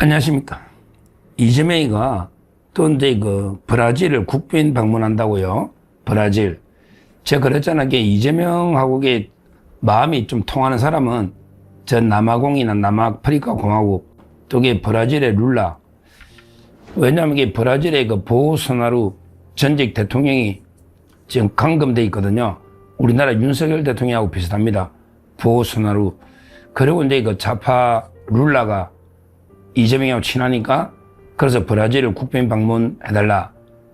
안녕하십니까. 이재명이가 또 이제 브라질을 국빈 방문한다고요. 브라질. 제가 그랬잖아요. 이재명하고 마음이 좀 통하는 사람은 전 남아공이나 남아프리카 공화국, 또 브라질의 룰라. 왜냐하면 브라질의 보우소나루 전직 대통령이 지금 감금돼 있거든요. 우리나라 윤석열 대통령하고 비슷합니다. 보우소나루. 그리고 이제 좌파 룰라가 이재명하고 친하니까 그래서 브라질을 국빈 방문해달라.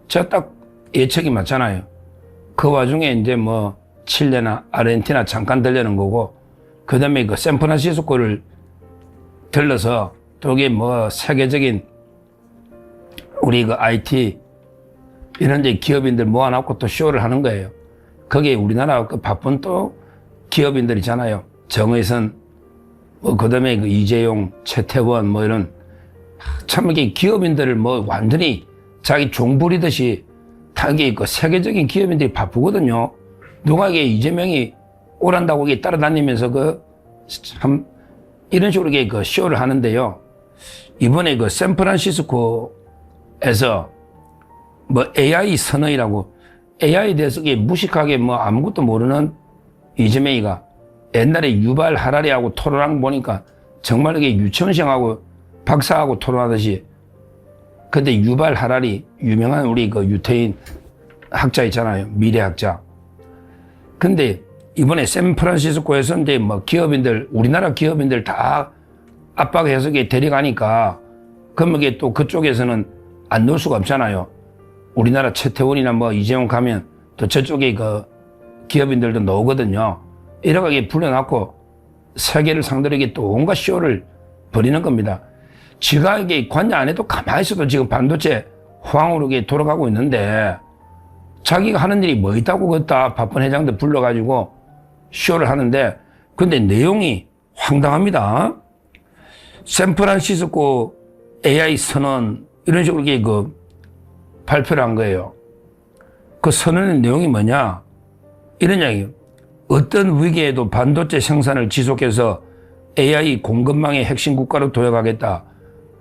제가 딱 예측이 맞잖아요. 그 와중에 이제 칠레나 아르헨티나 잠깐 들려는 거고, 그 다음에 샌프란시스코를 들러서 또 세계적인 우리 IT 이런 데 기업인들 모아놓고 또 쇼를 하는 거예요. 거기에 우리나라 바쁜 또 기업인들 있잖아요. 정의선, 그 다음에 이재용, 최태원 이런 참 이게 기업인들을 완전히 자기 종 부리듯이 다 이게 세계적인 기업인들이 바쁘거든요. 누가 이재명이 오란다고 따라다니면서 참 이런 식으로 쇼를 하는데요. 이번에 샌프란시스코에서 AI 선언이라고 AI에 대해서 무식하게 아무것도 모르는 이재명이가 옛날에 유발 하라리하고 토론한 거 보니까 정말 이게 유치원생하고 박사하고 토론하듯이. 근데 유발 하라리 유명한 우리 유태인 학자 있잖아요. 미래학자. 근데 이번에 샌프란시스코에서 이제 기업인들, 우리나라 기업인들 다 압박해서 데려가니까 그러면 또 그쪽에서는 안 놓을 수가 없잖아요. 우리나라 최태원이나 이재용 가면 또 저쪽에 기업인들도 나오거든요. 이렇게 불러놨고 세계를 상대로 또 온갖 쇼를 벌이는 겁니다. 지가 관여 안 해도 가만히 있어도 지금 반도체 호황으로 돌아가고 있는데 자기가 하는 일이 뭐 있다고 그랬다 바쁜 회장들 불러가지고 쇼를 하는데, 근데 내용이 황당합니다. 샌프란시스코 AI 선언 이런 식으로 발표를 한 거예요. 그 선언의 내용이 뭐냐? 이런 이야기예요. 어떤 위기에도 반도체 생산을 지속해서 AI 공급망의 핵심 국가로 도약하겠다.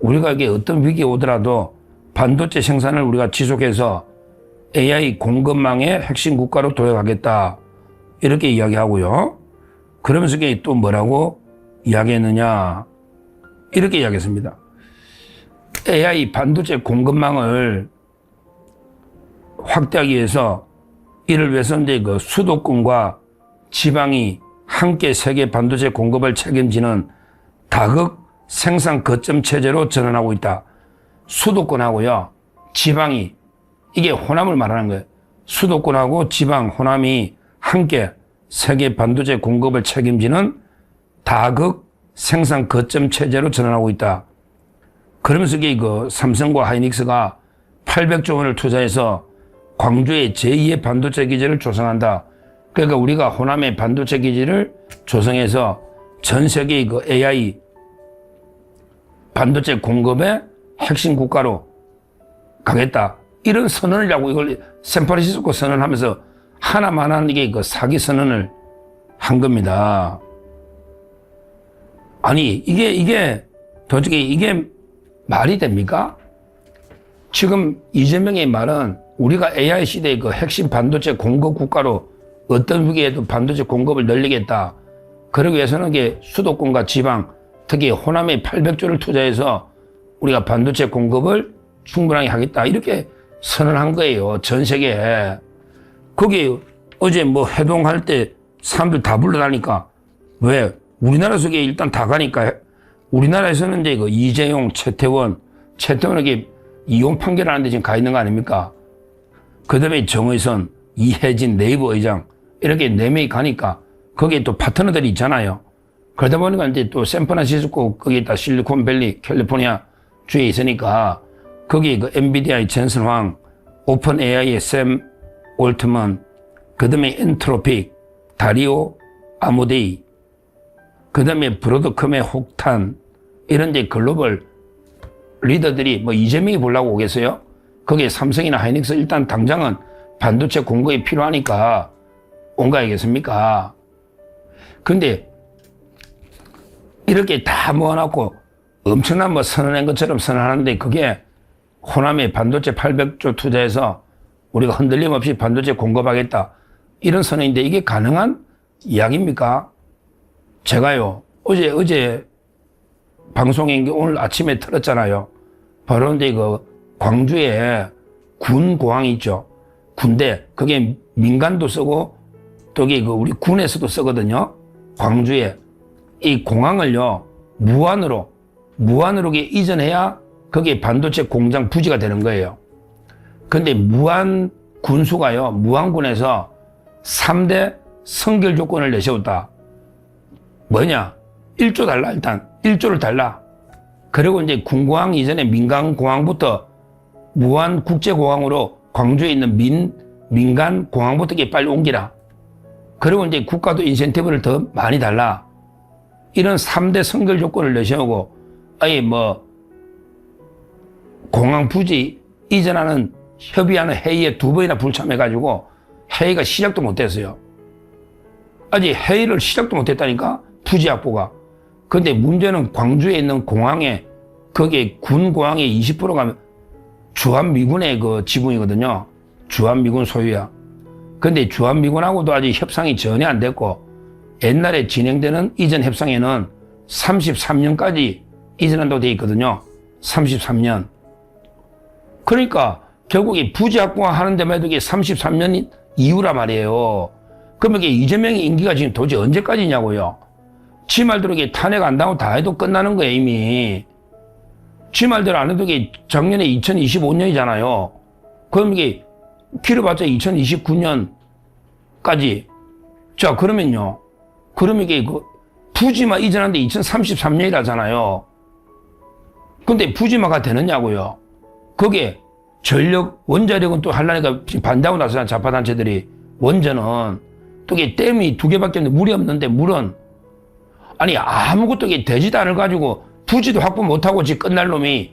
우리가 어떤 위기에 오더라도 반도체 생산을 우리가 지속해서 AI 공급망의 핵심 국가로 도약하겠다. 이렇게 이야기하고요. 그러면서 또 뭐라고 이야기했느냐. 이렇게 이야기했습니다. AI 반도체 공급망을 확대하기 위해서 이를 위해서 이제 수도권과 지방이 함께 세계 반도체 공급을 책임지는 다극 생산 거점 체제로 전환하고 있다. 수도권하고요, 지방이, 이게 호남을 말하는 거예요. 수도권하고 지방, 호남이 함께 세계 반도체 공급을 책임지는 다극 생산 거점 체제로 전환하고 있다. 그러면서 이게 삼성과 하이닉스가 800조 원을 투자해서 광주에 제2의 반도체 기지를 조성한다. 그러니까 우리가 호남의 반도체 기지를 조성해서 전 세계 AI 반도체 공급의 핵심 국가로 가겠다. 이런 선언이라고 이걸 샌프란시스코 선언하면서 하나만한 이게 사기 선언을 한 겁니다. 아니, 이게 도대체 이게 말이 됩니까? 지금 이재명의 말은 우리가 AI 시대의 핵심 반도체 공급 국가로 어떤 위기에도 반도체 공급을 늘리겠다. 그러기 위해서는 수도권과 지방, 특히 호남에 800조를 투자해서 우리가 반도체 공급을 충분하게 하겠다. 이렇게 선언한 거예요. 전 세계에. 거기 어제 회동할 때 사람들 다 불러다니까. 왜? 우리나라에서 일단 다 가니까. 우리나라에서는 이제 이재용, 최태원에게 이혼 판결하는데 지금 가 있는 거 아닙니까? 그 다음에 정의선, 이혜진, 네이버 의장, 이렇게 4명이 가니까 거기에 또 파트너들이 있잖아요. 그러다 보니까 이제 또 샌프란시스코, 거기다 실리콘밸리, 캘리포니아 주에 있으니까 거기 엔비디아의 젠슨 황, 오픈 AI의 샘 올트먼, 그 다음에 엔트로픽, 다리오 아모데이, 그 다음에 브로드컴의 혹탄, 이런 데 글로벌 리더들이 이재명이 보려고 오겠어요? 거기에 삼성이나 하이닉스 일단 당장은 반도체 공급이 필요하니까 온 거 아니겠습니까? 근데 이렇게 다 모아놓고 엄청난 뭐 선언한 것처럼 선언하는데 그게 호남에 반도체 800조 투자해서 우리가 흔들림 없이 반도체 공급하겠다. 이런 선언인데 이게 가능한 이야기입니까? 제가요, 어제 방송에 오늘 아침에 틀었잖아요. 바로 이제 그 광주에 군 공항이 있죠. 군대. 그게 민간도 쓰고 또 이게 그 우리 군에서도 쓰거든요. 광주에. 이 공항을요, 무한으로 이전해야 그게 반도체 공장 부지가 되는 거예요. 근데 무한 군수가요, 무한군에서 3대 선결 조건을 내세웠다. 뭐냐? 1조 달라, 일단. 1조를 달라. 그리고 이제 군공항 이전에 민간공항부터 무한국제공항으로 광주에 있는 민간공항부터 빨리 옮기라. 그리고 이제 국가도 인센티브를 더 많이 달라. 이런 3대 선결 조건을 내세우고, 아예 뭐, 공항 부지 이전하는 협의하는 회의에 2번이나 불참해가지고 회의가 시작도 못했어요. 아직 회의를 시작도 못했다니까? 부지 확보가. 근데 문제는 광주에 있는 공항에, 거기에 군공항의 20%가 주한미군의 그 지분이거든요. 주한미군 소유야. 근데 주한미군하고도 아직 협상이 전혀 안 됐고, 옛날에 진행되는 이전 협상에는 33년까지 이전한다고 돼 있거든요. 33년. 그러니까 결국에 부지 확보가 하는 데만 해도 이게 33년 이후란 말이에요. 그러면 이게 이재명의 임기가 지금 도대체 언제까지냐고요. 지 말대로 이게 탄핵 안 당하고 다 해도 끝나는 거예요, 이미. 지 말대로 안 해도 이게 작년에 2025년이잖아요. 그럼 이게 길어봤자 2029년까지. 자, 그러면요. 그럼 이게 그 부지마 이전하는데 2033년이라잖아요. 근데 부지마가 되느냐고요. 그게 전력, 원자력은 또 하려니까 반대하고 나서잖아, 좌파단체들이. 원전은. 또 이게 댐이 2개밖에 없는데 물이 없는데 물은. 아니, 아무것도 이게 되지도 않을 가지고 부지도 확보 못하고 지금 끝날 놈이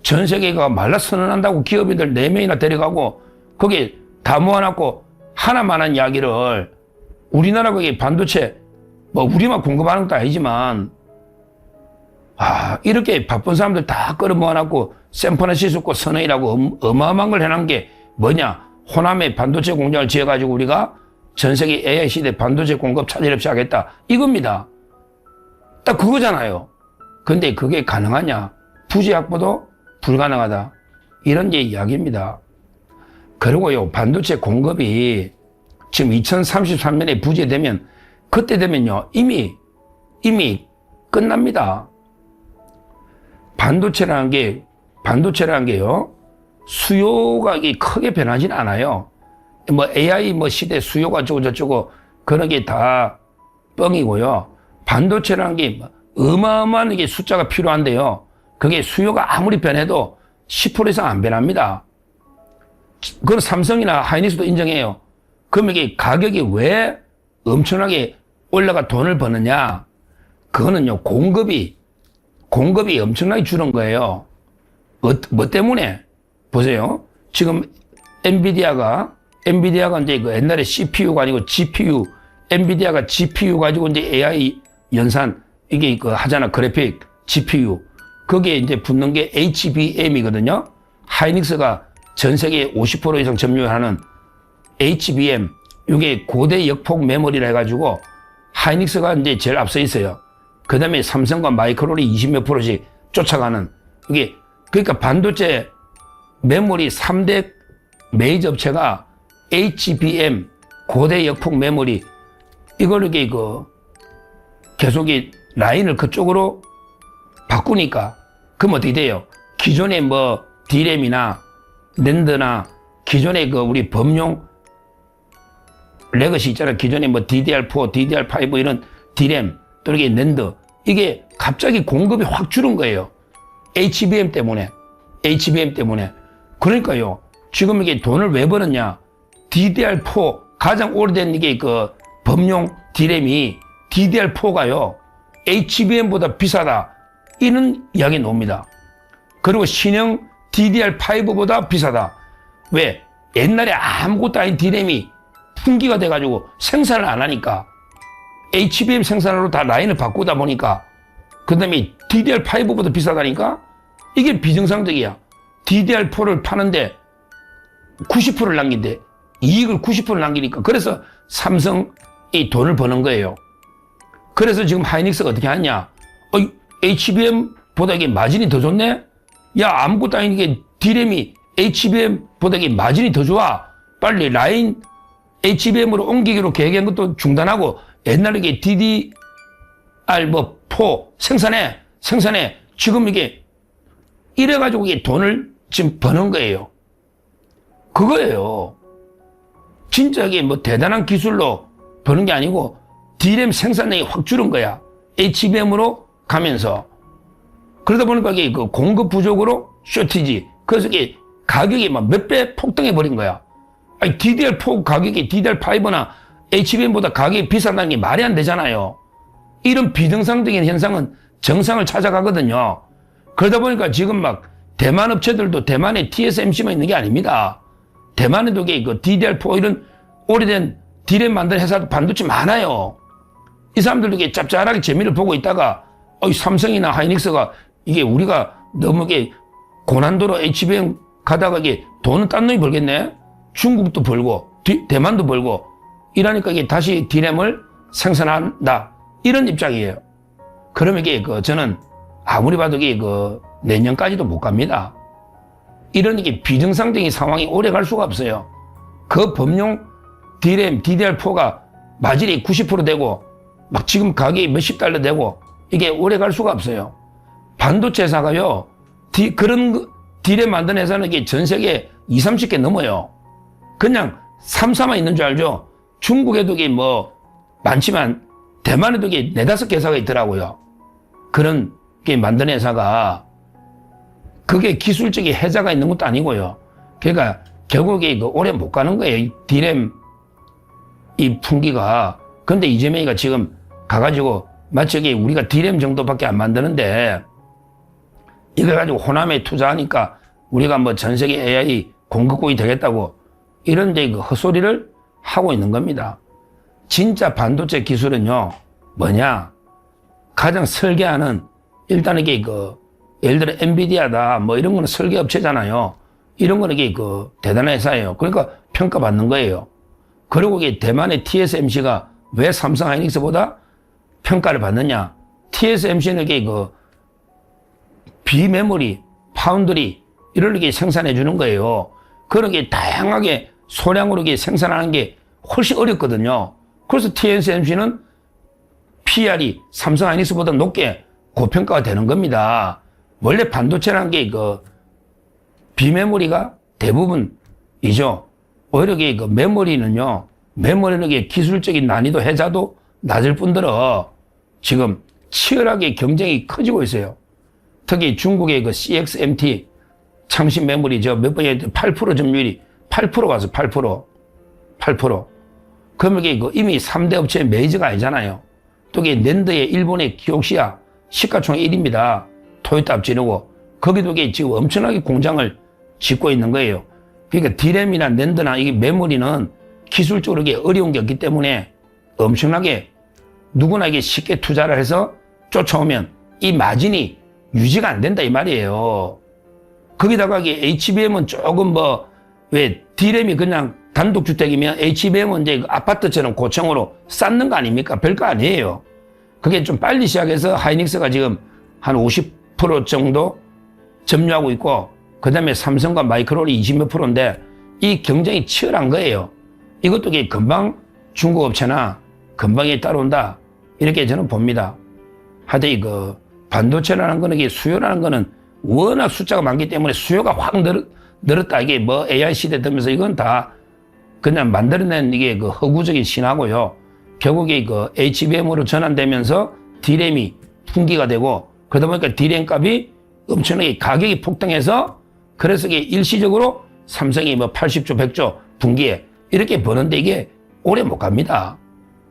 전 세계가 말라 선언한다고 기업인들 4명이나 데려가고 거기에 다 모아놨고 하나만한 이야기를 우리나라 거기 반도체 뭐 우리만 공급하는 것도 아니지만 이렇게 바쁜 사람들 다 끌어 모아놨고 샌프란시스코 선언이라고 어마어마한 걸 해놓은 게 뭐냐? 호남에 반도체 공장을 지어가지고 우리가 전 세계 AI 시대 반도체 공급 차질 없이 하겠다. 이겁니다. 딱 그거잖아요. 근데 그게 가능하냐? 부지 확보도 불가능하다. 이런 게 이야기입니다. 그리고요, 반도체 공급이 지금 2033년에 부재되면, 그때 되면요, 이미 끝납니다. 반도체라는 게요, 수요가 크게 변하진 않아요. 뭐 AI 시대 수요가 저쩌고 그런 게 다 뻥이고요. 반도체라는 게 어마어마한 게 숫자가 필요한데요. 그게 수요가 아무리 변해도 10% 이상 안 변합니다. 그건 삼성이나 하이닉스도 인정해요. 그럼 이게 가격이 왜 엄청나게 올라가 돈을 버느냐? 그거는요, 공급이 엄청나게 줄은 거예요. 뭐 때문에? 보세요. 지금 엔비디아가 이제 그 옛날에 CPU가 아니고 GPU, 엔비디아가 GPU 가지고 이제 AI 연산, 이게 그 하잖아, 그래픽, GPU. 거기에 이제 붙는 게 HBM이거든요. 하이닉스가 전 세계 50% 이상 점유하는 HBM, 이게 고대 역폭 메모리라 해가지고 하이닉스가 이제 제일 앞서 있어요. 그 다음에 삼성과 마이크론이 20몇 %씩 쫓아가는, 이게, 그러니까 반도체 메모리 3대 메이저 업체가 HBM, 고대 역폭 메모리, 이걸 이게 계속 라인을 그쪽으로 바꾸니까, 그럼 어떻게 돼요? 기존의 뭐 D램이나 낸드나 기존의 우리 범용 레거시 있잖아요. 기존에 뭐 DDR4, DDR5 이런 D램, 또 이게 낸드, 이게 갑자기 공급이 확 줄은 거예요. HBM 때문에. 그러니까요, 지금 이게 돈을 왜 버느냐? DDR4 가장 오래된 이게 범용 D램이 DDR4가요, HBM보다 비싸다. 이런 이야기 나옵니다. 그리고 신형 DDR5보다 비싸다. 왜? 옛날에 아무것도 아닌 D램이 풍기가 돼가지고 생산을 안 하니까 HBM 생산으로 다 라인을 바꾸다 보니까 그 다음에 DDR5보다 비싸다니까? 이게 비정상적이야. DDR4를 파는데 90%를 남긴대. 이익을 90%를 남기니까. 그래서 삼성이 돈을 버는 거예요. 그래서 지금 하이닉스가 어떻게 하냐? HBM보다 이게 마진이 더 좋네? 야, 아무것도 아닌 게 D램이 HBM보다 이게 마진이 더 좋아. 빨리 라인 HBM으로 옮기기로 계획한 것도 중단하고 옛날에 이게 DDR4 생산해. 지금 이게 이래가지고 이게 돈을 지금 버는 거예요. 그거예요. 진짜 이게 뭐 대단한 기술로 버는 게 아니고 D램 생산량이 확 줄은 거야. HBM으로 가면서. 그러다 보니까 이게 그 공급 부족으로 쇼티지. 그래서 이게 가격이 막 몇 배 폭등해 버린 거야. 아니, DDR4 가격이 DDR5나 HBM보다 가격이 비싸다는 게 말이 안 되잖아요. 이런 비정상적인 현상은 정상을 찾아가거든요. 그러다 보니까 지금 막 대만 업체들도 대만에 TSMC만 있는 게 아닙니다. 대만에도 그 DDR4 이런 오래된 D램 만드는 회사도 반도체 많아요. 이 사람들도 이게 짭짤하게 재미를 보고 있다가 삼성이나 하이닉스가 이게 우리가 너무 이게 고난도로 HBM 가다가 이게 돈은 딴 놈이 벌겠네. 중국도 벌고 대만도 벌고 이러니까 이게 다시 D램을 생산한다 이런 입장이에요. 그러면 이게 저는 아무리 봐도 이게 내년까지도 못 갑니다. 이런 이게 비정상적인 상황이 오래 갈 수가 없어요. 그 범용 D램 DDR4가 마진이 90% 되고 막 지금 가격이 몇십 달러 되고 이게 오래 갈 수가 없어요. 반도체 회사가요, 그런 D램 만드는 회사는 이게 전 세계 20, 30개 넘어요. 그냥 3, 4만 있는 줄 알죠? 중국에도 이게 뭐 많지만 대만에도 이게 4, 5개 회사가 있더라고요. 그런 게 만드는 회사가 그게 기술적인 혜자가 있는 것도 아니고요. 그러니까 결국에 오래 못 가는 거예요. D램 이 풍기가. 근데 이재명이가 지금 가가지고 마치 이게 우리가 D램 정도밖에 안 만드는데 이거 가지고 호남에 투자하니까 우리가 뭐 전 세계 AI 공급국이 되겠다고 이런 데 헛소리를 하고 있는 겁니다. 진짜 반도체 기술은요, 뭐냐? 가장 설계하는, 일단 이게 예를 들어 엔비디아다, 뭐 이런 거는 설계 업체잖아요. 이런 거는 이게 대단한 회사예요. 그러니까 평가받는 거예요. 그리고 이게 대만의 TSMC가 왜 삼성 하이닉스보다 평가를 받느냐? TSMC는 이게 비메모리, 파운드리, 이런 게 생산해 주는 거예요. 그런 게 다양하게 소량으로 생산하는 게 훨씬 어렵거든요. 그래서 TSMC는 PR이 삼성 하이닉스보다 높게 고평가가 되는 겁니다. 원래 반도체라는 게 비메모리가 대부분이죠. 오히려 메모리는요, 메모리는 기술적인 난이도 혜자도 낮을 뿐더러 지금 치열하게 경쟁이 커지고 있어요. 특히 중국의 CXMT 창신 메모리 몇 번에 8% 점유율이 8% 가서 8%. 그러면 이게 이미 3대 업체의 메이저가 아니잖아요. 또 이게 낸드의 일본의 키옥시아 시가총액 1위입니다. 토요타 앞지르고 거기도 이게 지금 엄청나게 공장을 짓고 있는 거예요. 그러니까 D램이나 낸드나 이게 메모리는 기술적으로 이게 어려운 게 없기 때문에 엄청나게 누구나 이게 쉽게 투자를 해서 쫓아오면 이 마진이 유지가 안 된다 이 말이에요. 거기다가 이게 HBM은 조금 왜 D램이 그냥 단독주택이면 HBM은 이제 아파트처럼 고층으로 쌓는 거 아닙니까? 별거 아니에요. 그게 좀 빨리 시작해서 하이닉스가 지금 한 50% 정도 점유하고 있고, 그 다음에 삼성과 마이크론이 20몇 %인데 이 경쟁이 치열한 거예요. 이것도 이게 금방 중국 업체나 금방에 따라온다. 이렇게 저는 봅니다. 하여튼 반도체라는 거는 이게 수요라는 거는 워낙 숫자가 많기 때문에 수요가 확 늘었다. 이게 AI 시대 되면서 이건 다 그냥 만들어낸 이게 허구적인 신화고요. 결국에 HBM으로 전환되면서 D램이 풍기가 되고, 그러다 보니까 D램 값이 엄청나게 가격이 폭등해서 그래서 이게 일시적으로 삼성이 80조, 100조 분기에 이렇게 버는데 이게 오래 못 갑니다.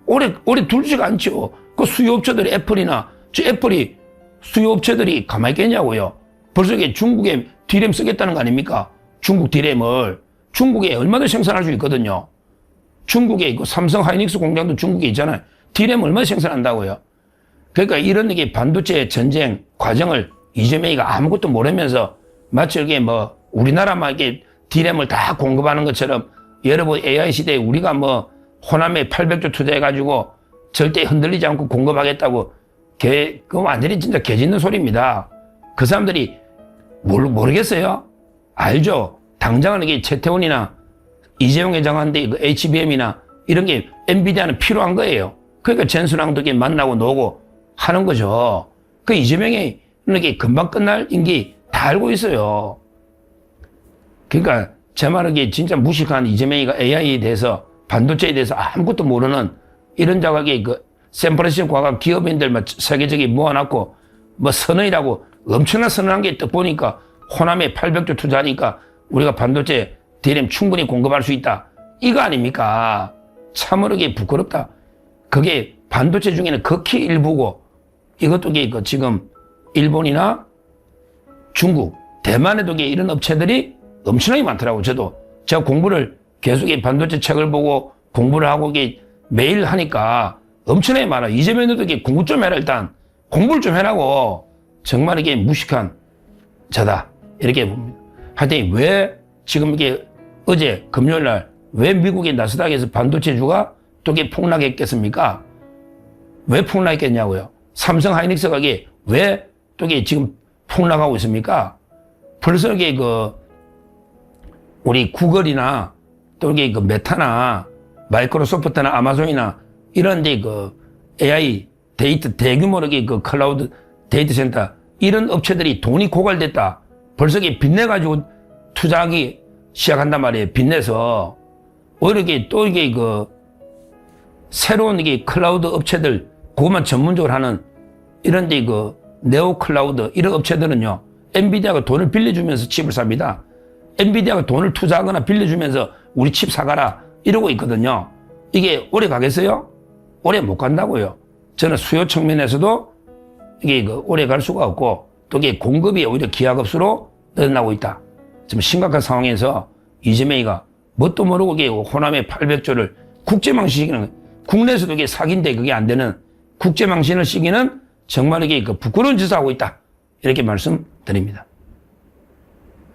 오래 둘지가 않죠. 그 수요업체들이 애플이 수요업체들이 가만히 있겠냐고요. 벌써 이게 중국에 D램 쓰겠다는 거 아닙니까? 중국 D램을. 중국에 얼마나 생산할 수 있거든요. 중국에 삼성 하이닉스 공장도 중국에 있잖아요. D램 얼마나 생산한다고요. 그러니까 이런 게 반도체 전쟁 과정을 이재명이가 아무것도 모르면서 마치 이게 뭐 우리나라만 이게 D램을 다 공급하는 것처럼 여러분 AI 시대에 우리가 뭐 호남에 800조 투자해가지고 절대 흔들리지 않고 공급하겠다고 그거 완전히 진짜 개짖는 소리입니다. 그 사람들이 모르겠어요? 알죠? 당장은 이게 최태원이나 이재용 회장한테 그 HBM이나 이런 게 엔비디아는 필요한 거예요. 그러니까 젠수랑도 이렇게 만나고 노고 하는 거죠. 그 이재명이 이렇게 금방 끝날 임기 다 알고 있어요. 그러니까 제 말은 이게 진짜 무식한 이재명이가 AI에 대해서 반도체에 대해서 아무것도 모르는 이런 자각이 그 샌프란시스코 과학 기업인들 세계적인 모아놨고 뭐 선언이라고 엄청난 선언한 게 딱 보니까 호남에 800조 투자하니까 우리가 반도체 D램 충분히 공급할 수 있다. 이거 아닙니까? 참으로 이게 부끄럽다. 그게 반도체 중에는 극히 일부고 이것도 이게 그 지금 일본이나 중국, 대만에도 이런 업체들이 엄청나게 많더라고요. 제가 공부를 계속 반도체 책을 보고 공부를 하고 이게 매일 하니까 엄청나게 많아요. 이재명도 이게 공부 좀 해라 일단. 공부를 좀 해라고. 정말 이게 무식한 자다. 이렇게 봅니다. 하여튼 왜 지금 이게 어제 금요일 날 왜 미국의 나스닥에서 반도체주가 또 이게 폭락했겠습니까? 왜 폭락했겠냐고요. 삼성 하이닉스가 이게 왜 또 이게 지금 폭락하고 있습니까? 벌써 이게 우리 구글이나 또 이게 메타나 마이크로소프트나 아마존이나 이런 데 AI 데이터 대규모로 클라우드 데이터 센터 이런 업체들이 돈이 고갈됐다. 벌써 이게 빚내가지고 투자하기 시작한단 말이에요. 빚내서. 오히려 또 새로운 클라우드 업체들, 그것만 전문적으로 하는 이런 데 네오 클라우드 이런 업체들은요, 엔비디아가 돈을 빌려주면서 칩을 삽니다. 엔비디아가 돈을 투자하거나 빌려주면서 우리 칩 사가라 이러고 있거든요. 이게 오래 가겠어요? 오래 못 간다고요. 저는 수요 측면에서도 이게 오래 갈 수가 없고 또 이게 공급이 오히려 기하급수로 늘어나고 있다. 지금 심각한 상황에서 이재명이가 뭣도 모르고 이게 호남의 800조를 국제망신시키는 거예요. 국내에서도 이게 사기인데 그게 안 되는 국제망신을 시키는 정말 이게 부끄러운 짓을 하고 있다. 이렇게 말씀드립니다.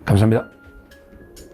감사합니다.